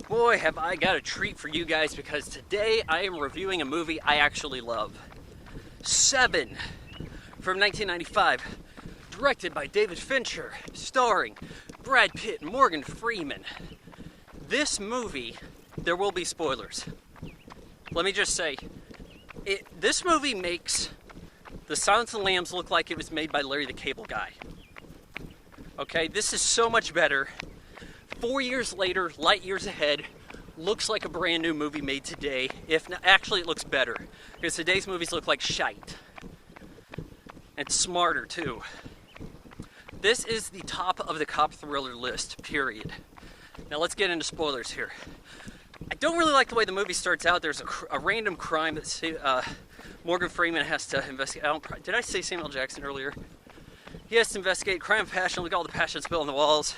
Boy, have I got a treat for you guys, because today I am reviewing a movie I actually love. Seven from 1995, directed by David Fincher, starring Brad Pitt and Morgan Freeman. This movie, there will be spoilers. Let me just say, this movie makes The Silence of the Lambs look like it was made by Larry the Cable Guy. Okay, this is so much better. 4 years later, light years ahead, looks like a brand new movie made today. If not, actually it looks better, because today's movies look like shite. And smarter too. This is the top of the cop thriller list, period. Now let's get into spoilers here. I don't really like the way the movie starts out. There's a random crime that Morgan Freeman has to investigate. Did I say Samuel Jackson earlier? He has to investigate crime of passion. Look at all the passion spill on the walls.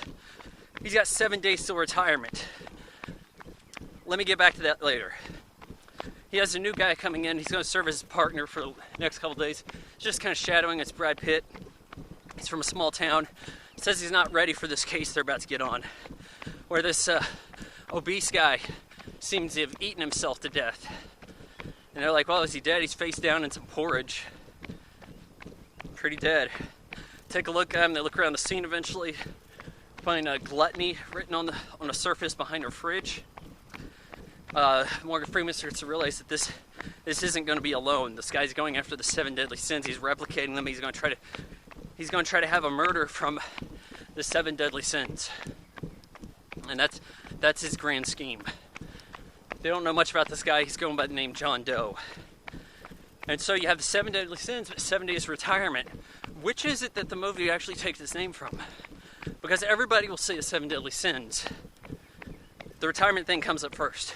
He's got 7 days till retirement. Let me get back to that later. He has a new guy coming in. He's going to serve as his partner for the next couple days. Just kind of shadowing. It's Brad Pitt. He's from a small town. Says he's not ready for this case they're about to get on, where this obese guy seems to have eaten himself to death. And they're like, well, is he dead? He's face down in some porridge. Pretty dead. Take a look at him. They look around the scene eventually. Find gluttony written on the surface behind her fridge. Morgan Freeman starts to realize that this isn't going to be alone. This guy's going after the 7 deadly sins. He's replicating them. He's going to try to have a murder from the 7 deadly sins, and that's his grand scheme. They don't know much about this guy. He's going by the name John Doe. And so you have the 7 deadly sins, but 7 days retirement. Which is it that the movie actually takes its name from? Because everybody will say the 7 deadly sins. The retirement thing comes up first.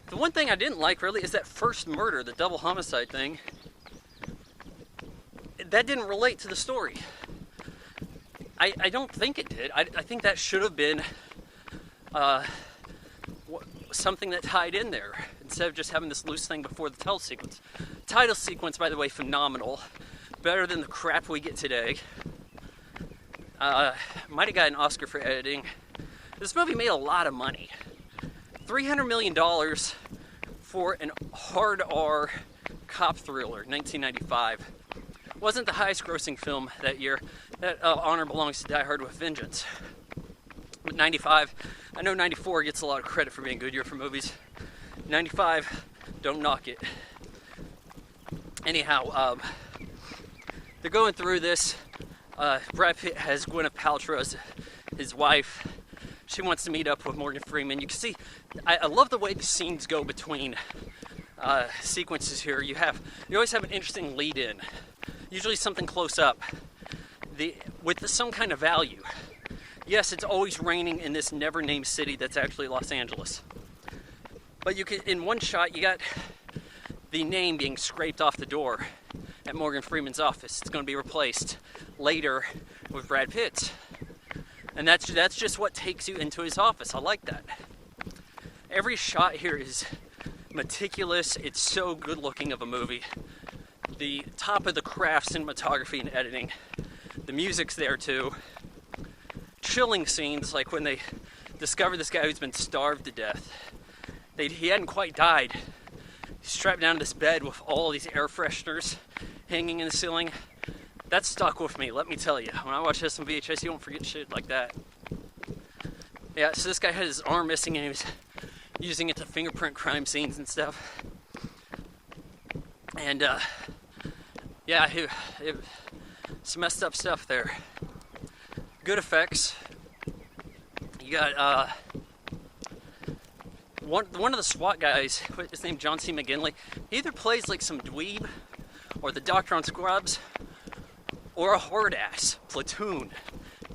The one thing I didn't like really is that first murder, the double homicide thing. That didn't relate to the story. I don't think it did. I think that should have been something that tied in there, instead of just having this loose thing before the title sequence. Title sequence, by the way, phenomenal. Better than the crap we get today. Might have got an Oscar for editing. This movie made a lot of money. $300 million for an hard R cop thriller, 1995. Wasn't the highest grossing film that year. That honor belongs to Die Hard with Vengeance. But 95, I know 94 gets a lot of credit for being a good year for movies. 95, don't knock it. Anyhow, they're going through this. Brad Pitt has Gwyneth Paltrow as his wife. She wants to meet up with Morgan Freeman. You can see, I love the way the scenes go between sequences here. You always have an interesting lead-in, usually something close up, with some kind of value. Yes, it's always raining in this never-named city that's actually Los Angeles. But you can, in one shot, you got the name being scraped off the door at Morgan Freeman's office. It's going to be replaced later with Brad Pitt. And that's just what takes you into his office. I like that. Every shot here is meticulous. It's so good looking of a movie. The top of the craft, cinematography and editing. The music's there too. Chilling scenes, like when they discover this guy who's been starved to death. He hadn't quite died. He's strapped down to this bed with all these air fresheners hanging in the ceiling. That stuck with me, let me tell you. When I watch this on VHS, you don't forget shit like that. Yeah, so this guy had his arm missing and he was using it to fingerprint crime scenes and stuff. And, yeah, some messed up stuff there. Good effects. You got, one of the SWAT guys, his name John C. McGinley, he either plays like some dweeb, or the doctor on Scrubs, or a hard ass. Platoon.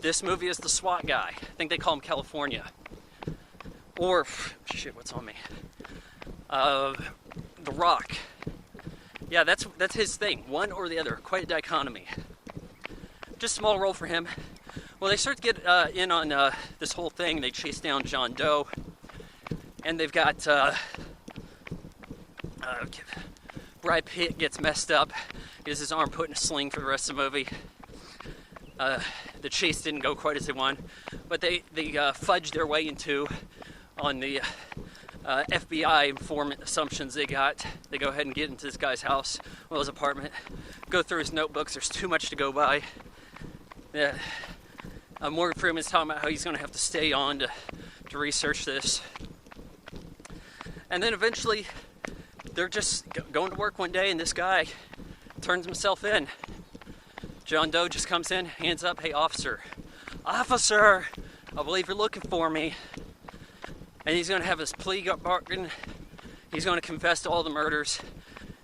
This movie is the SWAT guy. I think they call him California. Or, shit, what's on me? The Rock. Yeah, that's his thing. One or the other. Quite a dichotomy. Just a small role for him. Well, they start to get in on this whole thing. They chase down John Doe. And they've got Brad Pitt gets messed up. He has his arm put in a sling for the rest of the movie. The chase didn't go quite as they wanted. But they fudged their way into on the FBI informant assumptions they got. They go ahead and get into this guy's house, well, his apartment, go through his notebooks. There's too much to go by. Yeah. Morgan Freeman's talking about how he's going to have to stay on to research this. And then eventually, they're just going to work one day, and this guy turns himself in. John Doe just comes in, hands up, "Hey, officer, I believe you're looking for me." And he's going to have his plea bargain. He's going to confess to all the murders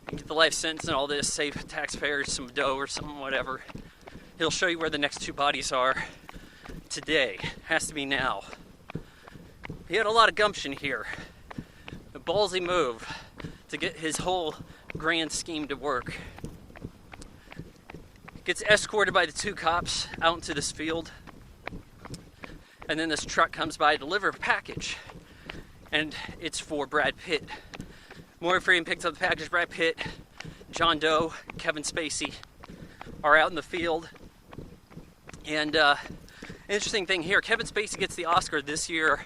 and get the life sentence and all this, save taxpayers some dough or something, whatever. He'll show you where the next 2 bodies are today. Has to be now. He had a lot of gumption here. A ballsy move to get his whole grand scheme to work. Gets escorted by the 2 cops out into this field. And then this truck comes by to deliver a package. And it's for Brad Pitt. Morgan Freeman picks up the package. Brad Pitt, John Doe, Kevin Spacey are out in the field. And interesting thing here, Kevin Spacey gets the Oscar this year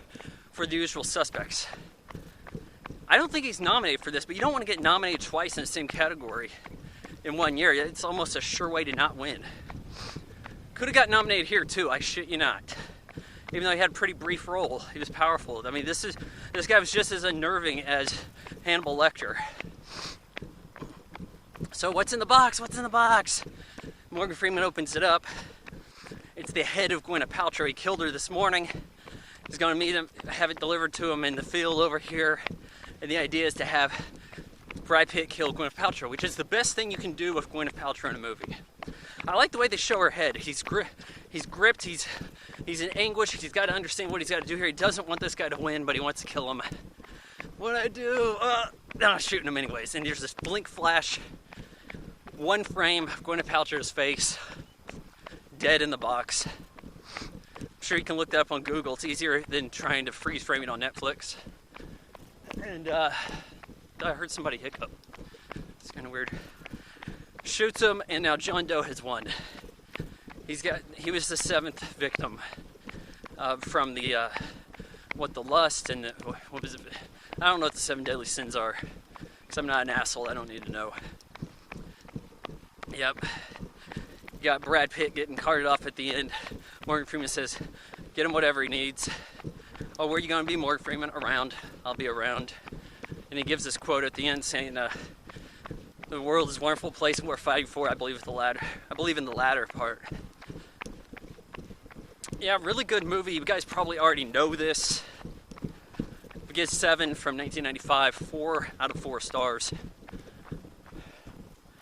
for The Usual Suspects. I don't think he's nominated for this, but you don't want to get nominated twice in the same category in one year. It's almost a sure way to not win. Could have got nominated here too, I shit you not. Even though he had a pretty brief role, he was powerful. I mean, this guy was just as unnerving as Hannibal Lecter. So what's in the box? What's in the box? Morgan Freeman opens it up. It's the head of Gwyneth Paltrow. He killed her this morning. He's going to meet him, have it delivered to him in the field over here. And the idea is to have Brad Pitt kill Gwyneth Paltrow, which is the best thing you can do with Gwyneth Paltrow in a movie. I like the way they show her head. He's gripped, he's in anguish, he's got to understand what he's got to do here. He doesn't want this guy to win, but he wants to kill him. What'd I do? No, I'm shooting him anyways. And there's this blink flash, 1 frame of Gwyneth Paltrow's face, dead in the box. I'm sure you can look that up on Google. It's easier than trying to freeze frame it on Netflix. And I heard somebody hiccup. It's kind of weird. Shoots him, and now John Doe has won. He was the 7th victim from the lust and what was it? I don't know what the 7 deadly sins are, because I'm not an asshole. I don't need to know. Yep. You got Brad Pitt getting carted off at the end. Morgan Freeman says, "Get him whatever he needs." "Oh, where are you going to be, Morgan Freeman?" "Around. I'll be around." And he gives this quote at the end saying, "The world is a wonderful place and we're fighting for it. I believe in the latter part." Yeah, really good movie. You guys probably already know this. We get 7 from 1995, 4 out of 4 stars.